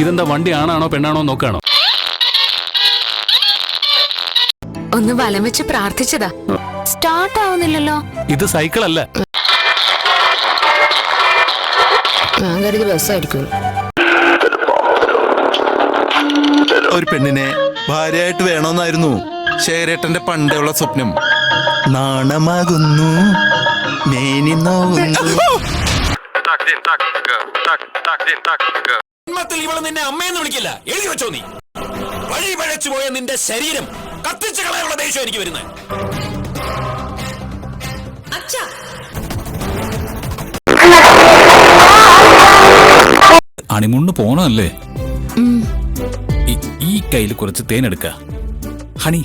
ഇതെന്താ വണ്ടി ആണാണോ പെണ്ണാണോ നോക്കാണോ? ഒന്ന് വലം വെച്ച് പ്രാർത്ഥിച്ചതാ, സ്റ്റാർട്ട് ആവുന്നില്ലല്ലോ. ഇത് സൈക്കിൾ അല്ല. ഞാൻ കരുതി ബസ്സായിരിക്കും. ഒരു പെണ്ണിനെ ഭാര്യയായിട്ട് വേണമെന്നായിരുന്നു ശേഖരേട്ടന്റെ പണ്ടുള്ള സ്വപ്നം. നാണമാകുന്നു, മേനി നോവുന്നു. ഇവള് നിന്നെ അമ്മയെന്ന് വിളിക്കില്ല, എഴുതി വെച്ചോ. നീ വഴി പഴച്ചു പോയ നിന്റെ ശരീരം കത്തിച്ചു കളയുള്ള ദേഷ്യം എനിക്ക് വരുന്നത്. ഹണിമൂണിന് പോണല്ലേ? ഈ കയ്യിൽ കുറച്ച് തേനെടുക്ക ഹണി.